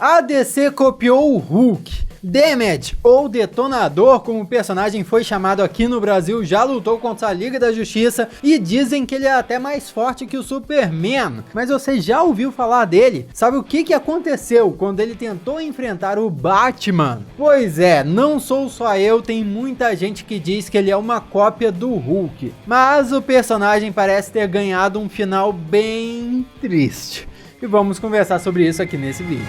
A DC copiou o Hulk. Damage, ou Detonador, como o personagem foi chamado aqui no Brasil, já lutou contra a Liga da Justiça e dizem que ele é até mais forte que o Superman. Mas você já ouviu falar dele? Sabe o que aconteceu quando ele tentou enfrentar o Batman? Pois é, não sou só eu, tem muita gente que diz que ele é uma cópia do Hulk. Mas o personagem parece ter ganhado um final bem triste. E vamos conversar sobre isso aqui nesse vídeo.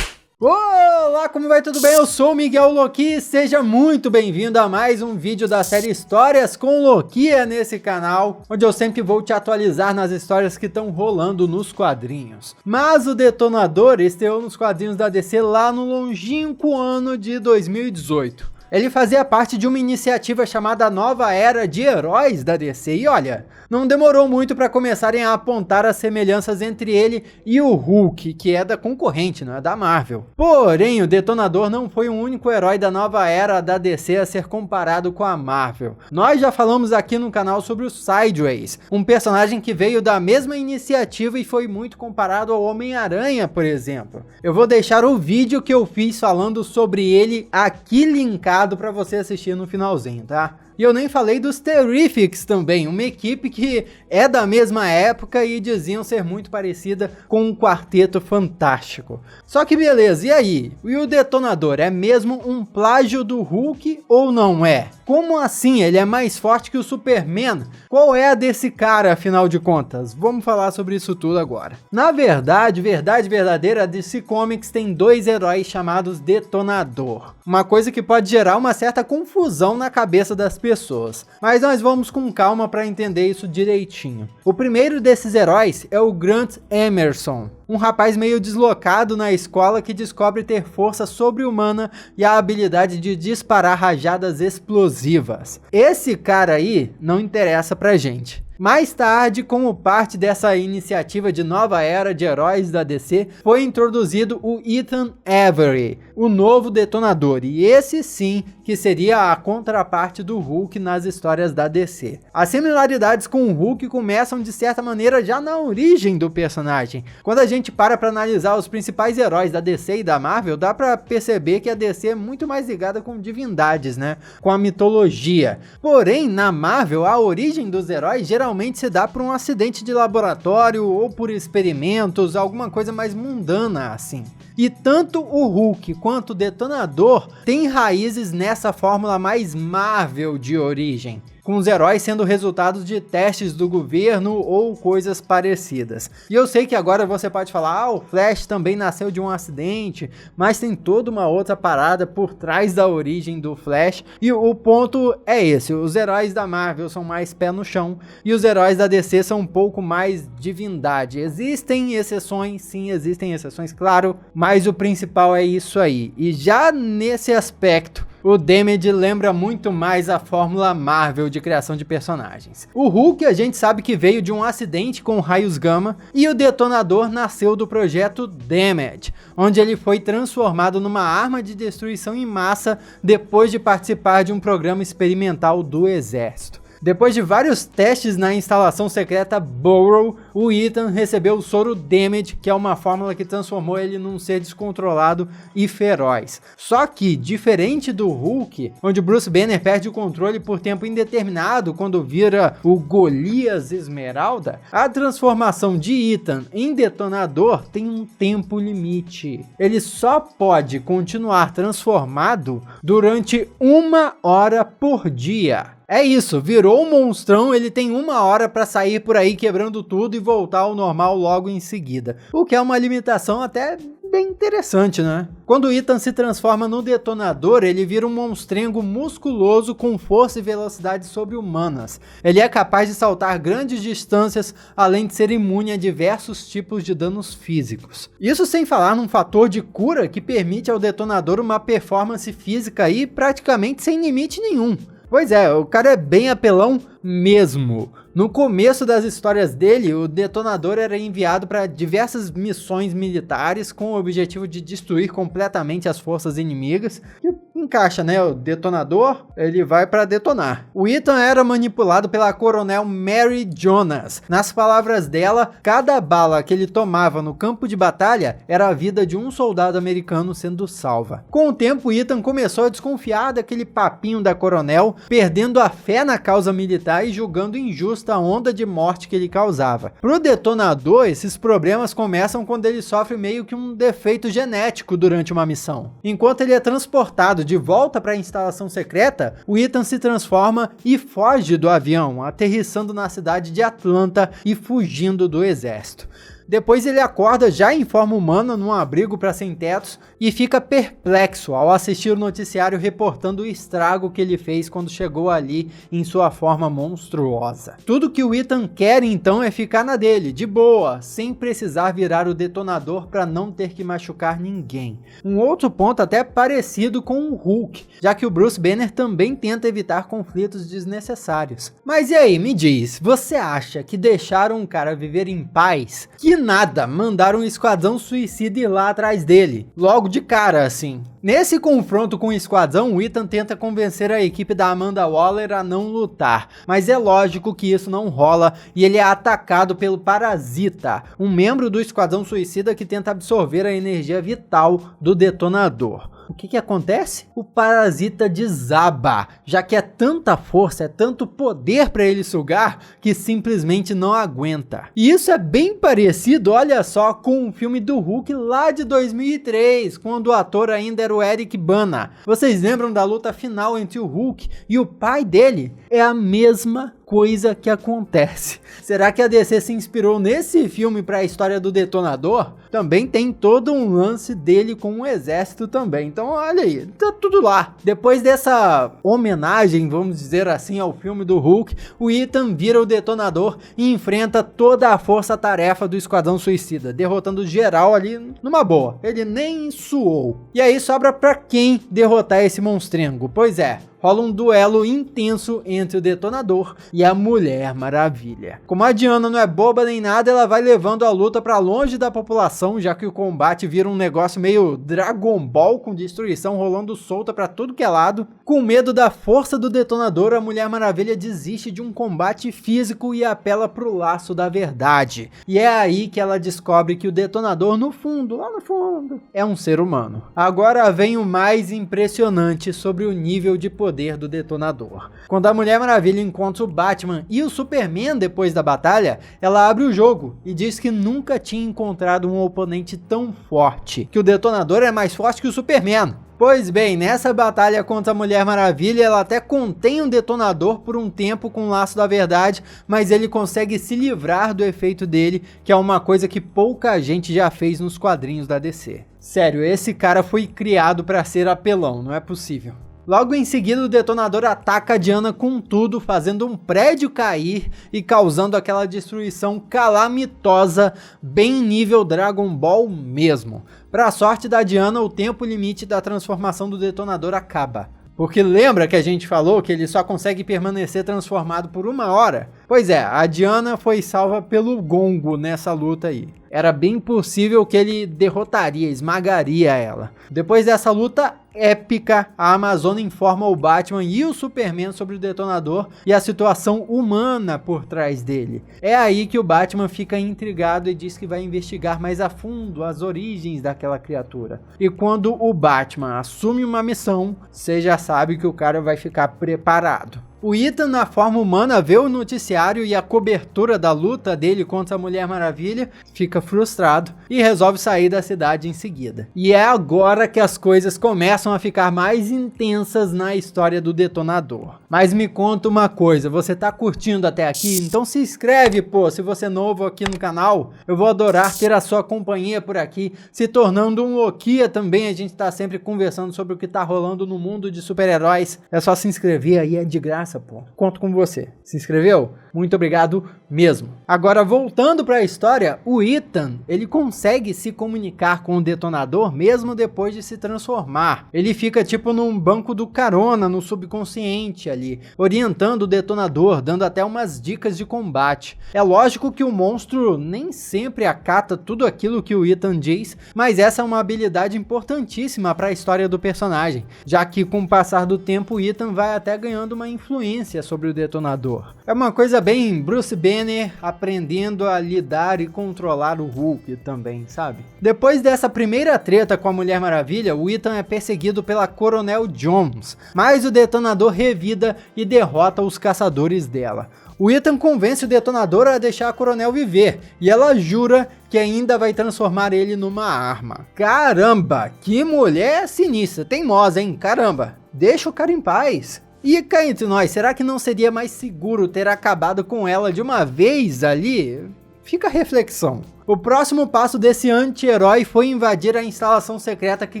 Olá, como vai? Tudo bem? Eu sou o Miguel Loki e seja muito bem-vindo a mais um vídeo da série Histórias com Lokia nesse canal, onde eu sempre vou te atualizar nas histórias que estão rolando nos quadrinhos. Mas o Detonador estreou nos quadrinhos da DC lá no longínquo ano de 2018. Ele fazia parte de uma iniciativa chamada Nova Era de Heróis da DC e olha, não demorou muito para começarem a apontar as semelhanças entre ele e o Hulk, que é da concorrente, não é da Marvel. Porém, o Detonador não foi o único herói da Nova Era da DC a ser comparado com a Marvel. Nós já falamos aqui no canal sobre o Sideways, um personagem que veio da mesma iniciativa e foi muito comparado ao Homem-Aranha, por exemplo. Eu vou deixar o vídeo que eu fiz falando sobre ele aqui linkado para você assistir no finalzinho, tá? E eu nem falei dos Terrifics também, uma equipe que é da mesma época e diziam ser muito parecida com um quarteto fantástico. Só que beleza, e aí? E o Detonador é mesmo um plágio do Hulk ou não é? Como assim ele é mais forte que o Superman? Qual é a desse cara, afinal de contas? Vamos falar sobre isso tudo agora. Na verdade verdadeira, a DC Comics tem dois heróis chamados Detonador. Uma coisa que pode gerar uma certa confusão na cabeça das pessoas. Mas nós vamos com calma para entender isso direitinho. O primeiro desses heróis é o Grant Emerson, um rapaz meio deslocado na escola que descobre ter força sobre-humana e a habilidade de disparar rajadas explosivas. Esse cara aí não interessa pra gente. Mais tarde, como parte dessa iniciativa de nova era de heróis da DC, foi introduzido o Ethan Avery, o novo Detonador, e esse sim que seria a contraparte do Hulk nas histórias da DC. As similaridades com o Hulk começam de certa maneira já na origem do personagem. Quando a gente para analisar os principais heróis da DC e da Marvel, dá pra perceber que a DC é muito mais ligada com divindades, né? Com a mitologia. Porém, na Marvel, a origem dos heróis geralmente se dá por um acidente de laboratório ou por experimentos, alguma coisa mais mundana assim. E tanto o Hulk quanto o Detonador têm raízes nessa fórmula mais Marvel de origem, com os heróis sendo resultados de testes do governo ou coisas parecidas. E eu sei que agora você pode falar, o Flash também nasceu de um acidente, mas tem toda uma outra parada por trás da origem do Flash, e o ponto é esse, os heróis da Marvel são mais pé no chão, e os heróis da DC são um pouco mais divindade. Existem exceções, sim, existem exceções, claro, mas o principal é isso aí. E já nesse aspecto, o Damage lembra muito mais a fórmula Marvel de criação de personagens. O Hulk a gente sabe que veio de um acidente com raios gama e o Detonador nasceu do projeto Damage, onde ele foi transformado numa arma de destruição em massa depois de participar de um programa experimental do exército. Depois de vários testes na instalação secreta Burrow, o Ethan recebeu o soro Damage, que é uma fórmula que transformou ele num ser descontrolado e feroz. Só que, diferente do Hulk, onde Bruce Banner perde o controle por tempo indeterminado quando vira o Golias Esmeralda, a transformação de Ethan em Detonador tem um tempo limite. Ele só pode continuar transformado durante 1 hora por dia. É isso, virou um monstrão, ele tem 1 hora para sair por aí quebrando tudo e voltar ao normal logo em seguida. O que é uma limitação até bem interessante, né? Quando o Ethan se transforma no Detonador, ele vira um monstrengo musculoso com força e velocidade sobre-humanas. Ele é capaz de saltar grandes distâncias, além de ser imune a diversos tipos de danos físicos. Isso sem falar num fator de cura que permite ao Detonador uma performance física aí praticamente sem limite nenhum. Pois é, o cara é bem apelão mesmo. No começo das histórias dele, o Detonador era enviado para diversas missões militares com o objetivo de destruir completamente as forças inimigas, que encaixa, né? O detonador, ele vai para detonar. O Ethan era manipulado pela coronel Mary Jonas. Nas palavras dela, cada bala que ele tomava no campo de batalha era a vida de um soldado americano sendo salva. Com o tempo, Ethan começou a desconfiar daquele papinho da coronel, perdendo a fé na causa militar e julgando injusta a onda de morte que ele causava. Pro detonador, esses problemas começam quando ele sofre meio que um defeito genético durante uma missão. Enquanto ele é transportado de volta para a instalação secreta, o Ethan se transforma e foge do avião, aterrissando na cidade de Atlanta e fugindo do exército. Depois ele acorda já em forma humana num abrigo para sem-tetos e fica perplexo ao assistir o noticiário reportando o estrago que ele fez quando chegou ali em sua forma monstruosa. Tudo que o Ethan quer então é ficar na dele, de boa, sem precisar virar o detonador para não ter que machucar ninguém. Um outro ponto até parecido com o Hulk, já que o Bruce Banner também tenta evitar conflitos desnecessários. Mas e aí, me diz, você acha que deixaram um cara viver em paz? Que nada, mandaram um esquadrão suicida ir lá atrás dele, logo de cara assim. Nesse confronto com o esquadrão, o Ethan tenta convencer a equipe da Amanda Waller a não lutar, mas é lógico que isso não rola e ele é atacado pelo Parasita, um membro do esquadrão suicida que tenta absorver a energia vital do detonador. O que acontece? O Parasita desaba, já que é tanta força, é tanto poder para ele sugar, que simplesmente não aguenta. E isso é bem parecido, olha só, com o filme do Hulk lá de 2003, quando o ator ainda era o Eric Bana. Vocês lembram da luta final entre o Hulk e o pai dele? É a mesma coisa que acontece. Será que a DC se inspirou nesse filme para a história do detonador? Também tem todo um lance dele com o exército também. Então olha aí, tá tudo lá. Depois dessa homenagem, vamos dizer assim, ao filme do Hulk, o Ethan vira o detonador e enfrenta toda a força-tarefa do Esquadrão Suicida, derrotando geral ali numa boa. Ele nem suou. E aí sobra pra quem derrotar esse monstrengo? Pois é, rola um duelo intenso entre o detonador e a Mulher Maravilha. Como a Diana não é boba nem nada, ela vai levando a luta pra longe da população, já que o combate vira um negócio meio Dragon Ball, com destruição rolando solta pra tudo que é lado. Com medo da força do detonador, a Mulher Maravilha desiste de um combate físico e apela pro laço da verdade. E é aí que ela descobre que o detonador, no fundo, lá no fundo, é um ser humano. Agora vem o mais impressionante sobre o nível de poder do detonador. Quando a Mulher Maravilha encontra o Batman e o Superman depois da batalha, ela abre o jogo e diz que nunca tinha encontrado um oponente tão forte, que o detonador é mais forte que o Superman. Pois bem, nessa batalha contra a Mulher Maravilha, ela até contém um detonador por um tempo com o laço da verdade, mas ele consegue se livrar do efeito dele, que é uma coisa que pouca gente já fez nos quadrinhos da DC. Sério, esse cara foi criado para ser apelão, não é possível. Logo em seguida, o detonador ataca a Diana com tudo, fazendo um prédio cair e causando aquela destruição calamitosa, bem nível Dragon Ball mesmo. Para a sorte da Diana, o tempo limite da transformação do detonador acaba. Porque lembra que a gente falou que ele só consegue permanecer transformado por 1 hora? Pois é, a Diana foi salva pelo Gongo nessa luta aí. Era bem possível que ele derrotaria, esmagaria ela. Depois dessa luta épica, a Amazona informa o Batman e o Superman sobre o detonador e a situação humana por trás dele. É aí que o Batman fica intrigado e diz que vai investigar mais a fundo as origens daquela criatura. E quando o Batman assume uma missão, você já sabe que o cara vai ficar preparado. O Ethan, na forma humana, vê o noticiário e a cobertura da luta dele contra a Mulher Maravilha, fica frustrado e resolve sair da cidade em seguida. E é agora que as coisas começam a ficar mais intensas na história do detonador. Mas me conta uma coisa, você tá curtindo até aqui? Então se inscreve, pô, se você é novo aqui no canal. Eu vou adorar ter a sua companhia por aqui, se tornando um Loquia também. A gente tá sempre conversando sobre o que tá rolando no mundo de super-heróis. É só se inscrever aí, é de graça. massa, pô. Conto com você. Se inscreveu? Muito obrigado mesmo. Agora, voltando para a história, o Ethan, ele consegue se comunicar com o detonador mesmo depois de se transformar. Ele fica tipo num banco do carona, no subconsciente ali, orientando o detonador, dando até umas dicas de combate. É lógico que o monstro nem sempre acata tudo aquilo que o Ethan diz, mas essa é uma habilidade importantíssima para a história do personagem, já que com o passar do tempo o Ethan vai até ganhando uma influência sobre o detonador. É uma coisa bem Bruce Banner aprendendo a lidar e controlar o Hulk também, sabe? Depois dessa primeira treta com a Mulher Maravilha, o Ethan é perseguido pela Coronel Jones, mas o detonador revida e derrota os caçadores dela. O Ethan convence o detonador a deixar a Coronel viver, e ela jura que ainda vai transformar ele numa arma. Caramba, que mulher sinistra, teimosa, hein? Caramba, deixa o cara em paz. E cá entre nós, será que não seria mais seguro ter acabado com ela de uma vez ali? Fica a reflexão. O próximo passo desse anti-herói foi invadir a instalação secreta que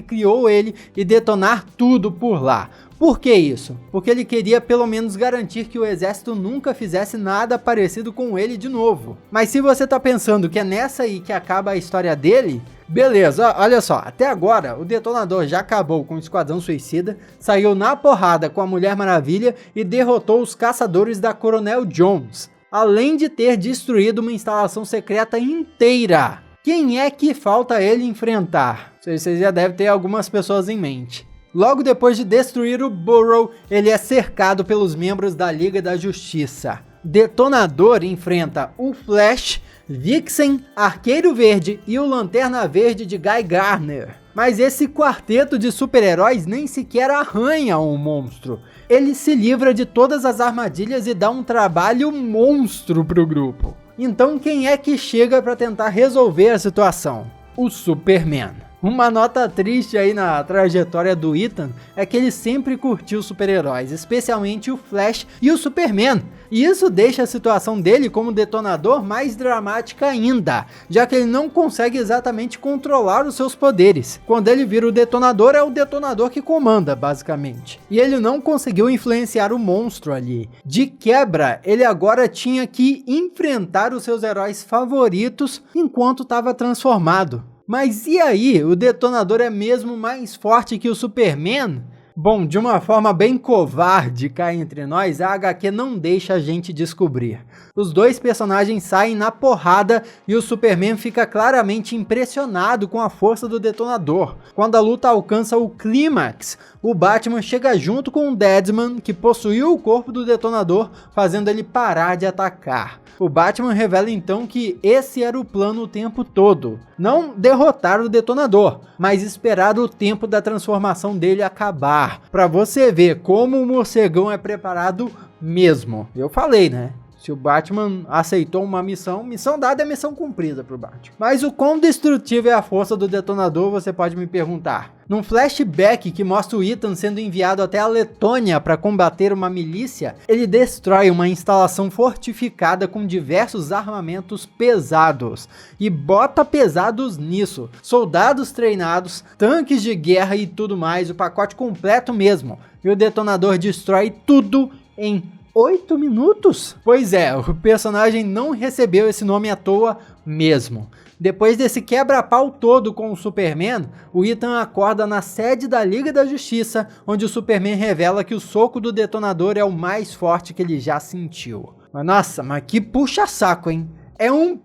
criou ele e detonar tudo por lá. Por que isso? Porque ele queria pelo menos garantir que o exército nunca fizesse nada parecido com ele de novo. Mas se você tá pensando que é nessa aí que acaba a história dele, beleza, olha só, até agora o detonador já acabou com o Esquadrão Suicida, saiu na porrada com a Mulher Maravilha e derrotou os caçadores da Coronel Jones, além de ter destruído uma instalação secreta inteira. Quem é que falta ele enfrentar? Vocês já devem ter algumas pessoas em mente. Logo depois de destruir o Burrow, ele é cercado pelos membros da Liga da Justiça. Detonador enfrenta o Flash, Vixen, Arqueiro Verde e o Lanterna Verde de Guy Gardner. Mas esse quarteto de super-heróis nem sequer arranha um monstro. Ele se livra de todas as armadilhas e dá um trabalho monstro pro grupo. Então quem é que chega para tentar resolver a situação? O Superman. Uma nota triste aí na trajetória do Ethan é que ele sempre curtiu super-heróis, especialmente o Flash e o Superman. E isso deixa a situação dele como detonador mais dramática ainda, já que ele não consegue exatamente controlar os seus poderes. Quando ele vira o detonador, é o detonador que comanda, basicamente. E ele não conseguiu influenciar o monstro ali. De quebra, ele agora tinha que enfrentar os seus heróis favoritos enquanto estava transformado. Mas e aí, o detonador é mesmo mais forte que o Superman? Bom, de uma forma bem covarde cá entre nós, a HQ não deixa a gente descobrir. Os dois personagens saem na porrada e o Superman fica claramente impressionado com a força do detonador. Quando a luta alcança o clímax, o Batman chega junto com o Deadman, que possuiu o corpo do detonador, fazendo ele parar de atacar. O Batman revela então que esse era o plano o tempo todo. Não derrotar o detonador, mas esperar o tempo da transformação dele acabar. Pra você ver como o morcegão é preparado mesmo. Eu falei, né? Se o Batman aceitou uma missão, missão dada é missão cumprida pro Batman. Mas o quão destrutivo é a força do detonador, você pode me perguntar. Num flashback que mostra o Ethan sendo enviado até a Letônia para combater uma milícia, ele destrói uma instalação fortificada com diversos armamentos pesados. E bota pesados nisso. Soldados treinados, tanques de guerra e tudo mais, o pacote completo mesmo. E o detonador destrói tudo em 8 minutos? Pois é, o personagem não recebeu esse nome à toa mesmo. Depois desse quebra-pau todo com o Superman, o Ethan acorda na sede da Liga da Justiça, onde o Superman revela que o soco do detonador é o mais forte que ele já sentiu. Mas nossa, mas que puxa-saco, hein? É um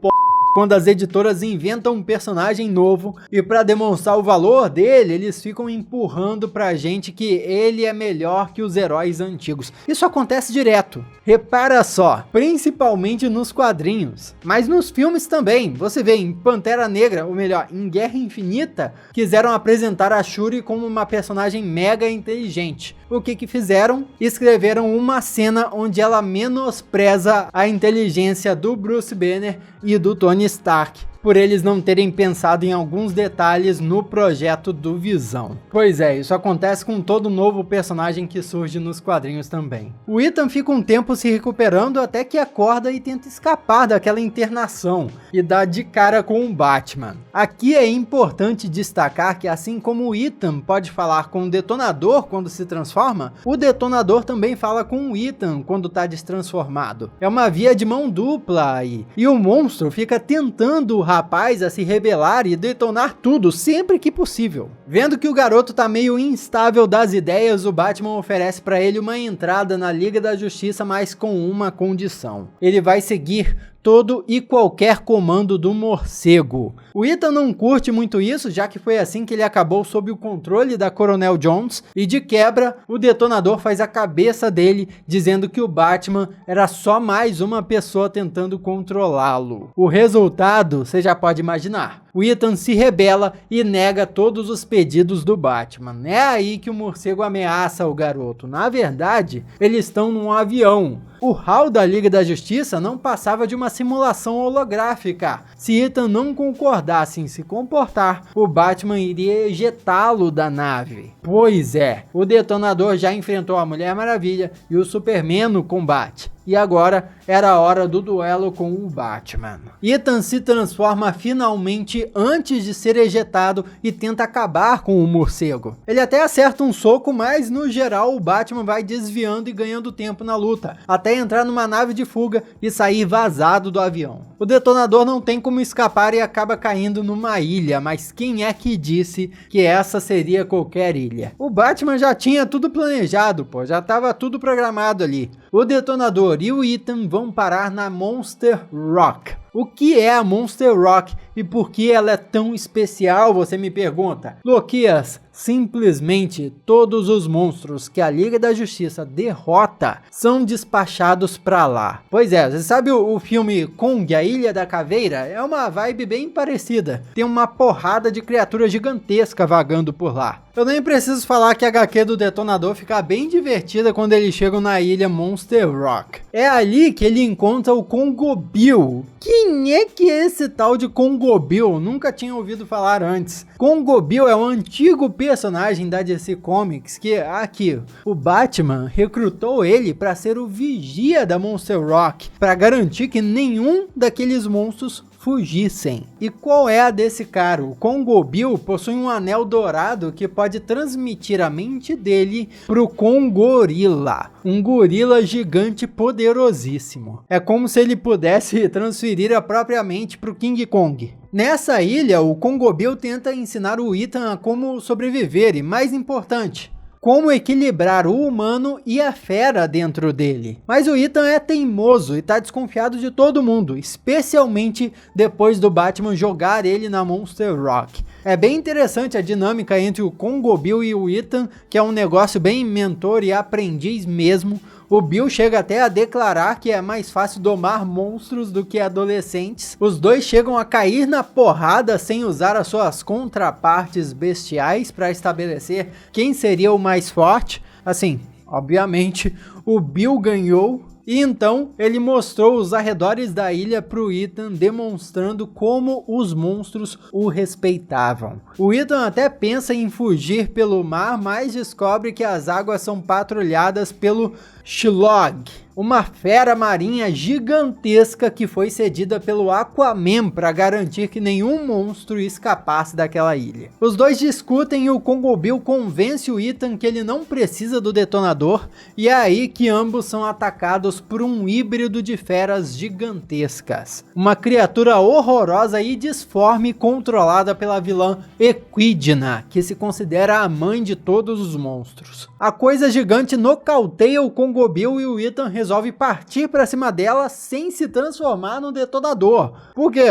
quando as editoras inventam um personagem novo e para demonstrar o valor dele, eles ficam empurrando pra gente que ele é melhor que os heróis antigos. Isso acontece direto. Repara só, principalmente nos quadrinhos, mas nos filmes também. Você vê em Pantera Negra, ou melhor, em Guerra Infinita, quiseram apresentar a Shuri como uma personagem mega inteligente. O que fizeram? Escreveram uma cena onde ela menospreza a inteligência do Bruce Banner e do Tony Stark. por eles não terem pensado em alguns detalhes no projeto do Visão. Pois é, isso acontece com todo novo personagem que surge nos quadrinhos também. O Ethan fica um tempo se recuperando até que acorda e tenta escapar daquela internação e dá de cara com o Batman. Aqui é importante destacar que assim como o Ethan pode falar com o Detonador quando se transforma, o Detonador também fala com o Ethan quando tá destransformado. É uma via de mão dupla aí. E o monstro fica tentando o rapaz a se rebelar e detonar tudo sempre que possível. Vendo que o garoto tá meio instável das ideias, o Batman oferece para ele uma entrada na Liga da Justiça, mas com uma condição. Ele vai seguir todo e qualquer comando do morcego. O Ethan não curte muito isso, já que foi assim que ele acabou sob o controle da Coronel Jones, e de quebra, o Detonador faz a cabeça dele, dizendo que o Batman era só mais uma pessoa tentando controlá-lo. O resultado, você já pode imaginar. O Ethan se rebela e nega todos os pedidos do Batman. É aí que o morcego ameaça o garoto. Na verdade, eles estão num avião. O hall da Liga da Justiça não passava de uma simulação holográfica. Se Ethan não concordasse em se comportar, o Batman iria ejetá-lo da nave. Pois é, o Detonador já enfrentou a Mulher Maravilha e o Superman no combate. E agora era a hora do duelo com o Batman. Ethan se transforma finalmente antes de ser ejetado e tenta acabar com o morcego. Ele até acerta um soco, mas no geral o Batman vai desviando e ganhando tempo na luta, até entrar numa nave de fuga e sair vazado do avião. O Detonador não tem como escapar e acaba caindo numa ilha, mas quem é que disse que essa seria qualquer ilha? O Batman já tinha tudo planejado, pô, já estava tudo programado ali. O Detonador e o Ethan vão parar na Monster Rock. O que é a Monster Rock e por que ela é tão especial, você me pergunta? Loquias, simplesmente todos os monstros que a Liga da Justiça derrota são despachados pra lá. Pois é, você sabe o filme Kong, a Ilha da Caveira? É uma vibe bem parecida. Tem uma porrada de criatura gigantesca vagando por lá. Eu nem preciso falar que a HQ do Detonador fica bem divertida quando eles chegam na ilha Monster Rock. É ali que ele encontra o Congobil. Quem é que é esse tal de Congobil? Nunca tinha ouvido falar antes. Congobil é um antigo personagem da DC Comics que, aqui, o Batman recrutou ele para ser o vigia da Monster Rock, para garantir que nenhum daqueles monstros fugissem. E qual é a desse cara? O Congobil possui um anel dourado que pode transmitir a mente dele pro Kongorila, um gorila gigante poderosíssimo. É como se ele pudesse transferir a própria mente pro King Kong. Nessa ilha, o Congobil tenta ensinar o Ethan a como sobreviver e, mais importante, como equilibrar o humano e a fera dentro dele. Mas o Ethan é teimoso e tá desconfiado de todo mundo, especialmente depois do Batman jogar ele na Monster Rock. É bem interessante a dinâmica entre o Congobil e o Ethan, que é um negócio bem mentor e aprendiz mesmo. O Bill chega até a declarar que é mais fácil domar monstros do que adolescentes. Os dois chegam a cair na porrada sem usar as suas contrapartes bestiais para estabelecer quem seria o mais forte. Assim, obviamente, o Bill ganhou. E então ele mostrou os arredores da ilha para o Ethan, demonstrando como os monstros o respeitavam. O Ethan até pensa em fugir pelo mar, mas descobre que as águas são patrulhadas pelo Shilog, uma fera marinha gigantesca que foi cedida pelo Aquaman para garantir que nenhum monstro escapasse daquela ilha. Os dois discutem e o Congobil convence o Ethan que ele não precisa do Detonador, e é aí que ambos são atacados por um híbrido de feras gigantescas. Uma criatura horrorosa e disforme controlada pela vilã Equidna, que se considera a mãe de todos os monstros. A coisa gigante nocauteia o Congobil e o Ethan resolve partir para cima dela sem se transformar no Detonador. Por quê?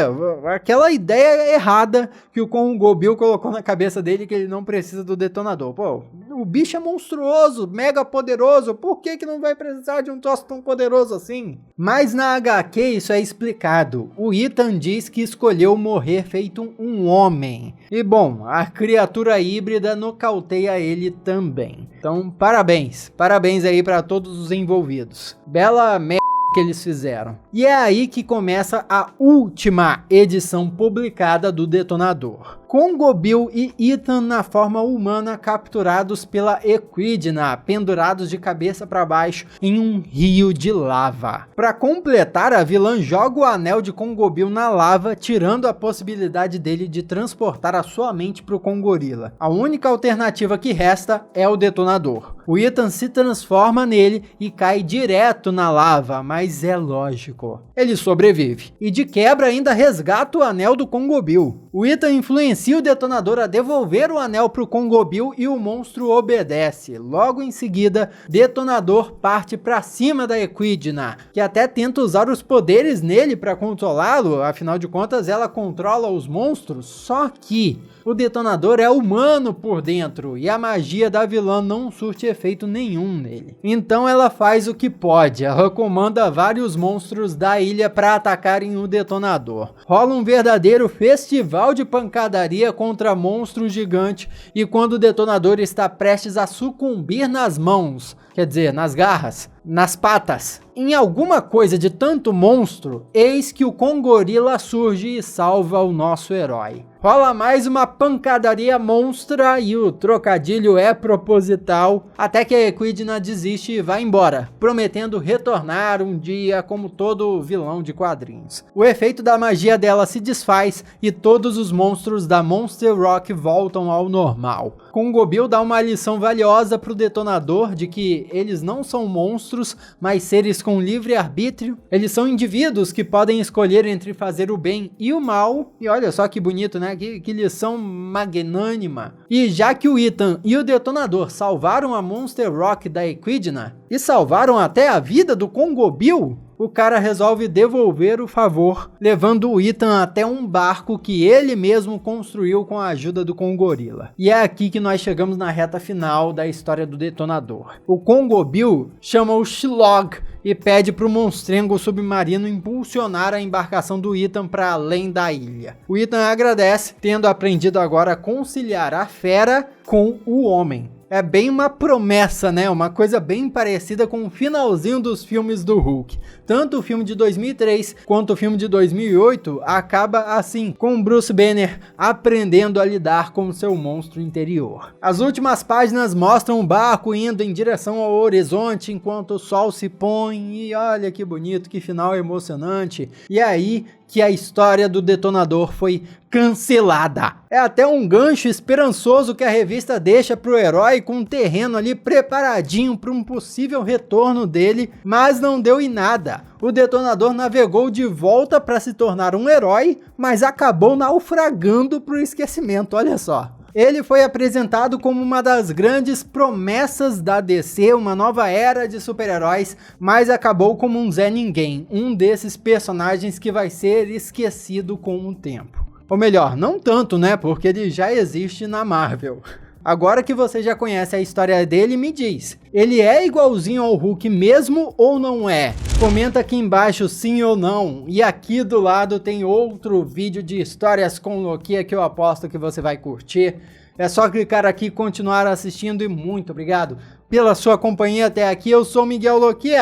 Aquela ideia errada que o Congobil colocou na cabeça dele, que ele não precisa do Detonador. Pô, o bicho é monstruoso, mega poderoso, por que não vai precisar de um troço tão poderoso assim? Mas na HQ isso é explicado. O Ethan diz que escolheu morrer feito um homem. E bom, a criatura híbrida nocauteia ele também. Então, parabéns aí para todos os envolvidos. Bela merda que eles fizeram. E é aí que começa a última edição publicada do Detonador. Congo Bill e Ethan na forma humana capturados pela Equidna, pendurados de cabeça para baixo em um rio de lava. Para completar, a vilã joga o anel de Congo Bill na lava, tirando a possibilidade dele de transportar a sua mente para o Congorila. A única alternativa que resta é o Detonador. O Ethan se transforma nele e cai direto na lava, mas é lógico. Ele sobrevive. E de quebra ainda resgata o anel do Congo Bill. O Ethan influencia o Detonador a devolver o anel para o Congo Bill e o monstro obedece. Logo em seguida, Detonador parte para cima da Equidna, que até tenta usar os poderes nele para controlá-lo, afinal de contas ela controla os monstros, só que o Detonador é humano por dentro e a magia da vilã não surte efeito nenhum nele. Então ela faz o que pode, ela comanda vários monstros da ilha para atacarem o Detonador. Rola um verdadeiro festival de pancadaria contra monstro gigante e quando o Detonador está prestes a sucumbir nas mãos, quer dizer, nas garras, nas patas, em alguma coisa de tanto monstro, eis que o Congorila surge e salva o nosso herói. Rola mais uma pancadaria monstra e o trocadilho é proposital, até que a Equidna desiste e vai embora, prometendo retornar um dia como todo vilão de quadrinhos. O efeito da magia dela se desfaz e todos os monstros da Monster Rock voltam ao normal. Congo Bill dá uma lição valiosa pro Detonador de que eles não são monstros, mas seres com livre arbítrio. Eles são indivíduos que podem escolher entre fazer o bem e o mal. E olha só que bonito, né? Que lição magnânima. E já que o Ethan e o Detonador salvaram a Monster Rock da Equidna e salvaram até a vida do Congo Bill, o cara resolve devolver o favor, levando o Ethan até um barco que ele mesmo construiu com a ajuda do Congorila. E é aqui que nós chegamos na reta final da história do Detonador. O Congo Bill chama o Shilog e pede para o monstrengo submarino impulsionar a embarcação do Ethan para além da ilha. O Ethan agradece, tendo aprendido agora a conciliar a fera com o homem. É bem uma promessa, né? Uma coisa bem parecida com o finalzinho dos filmes do Hulk. Tanto o filme de 2003 quanto o filme de 2008 acaba assim, com Bruce Banner aprendendo a lidar com seu monstro interior. As últimas páginas mostram o barco indo em direção ao horizonte enquanto o sol se põe e olha que bonito, que final emocionante. E aí que a história do Detonador foi cancelada. É até um gancho esperançoso que a revista deixa pro herói com um terreno ali preparadinho para um possível retorno dele, mas não deu em nada. O Detonador navegou de volta para se tornar um herói, mas acabou naufragando pro esquecimento, olha só. Ele foi apresentado como uma das grandes promessas da DC, uma nova era de super-heróis, mas acabou como um Zé Ninguém, um desses personagens que vai ser esquecido com o tempo. Ou melhor, não tanto, né, porque ele já existe na Marvel. Agora que você já conhece a história dele, me diz, ele é igualzinho ao Hulk mesmo ou não é? Comenta aqui embaixo sim ou não. E aqui do lado tem outro vídeo de histórias com Loki que eu aposto que você vai curtir. É só clicar aqui e continuar assistindo e muito obrigado pela sua companhia até aqui. Eu sou Miguel Loki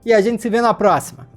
e a gente se vê na próxima.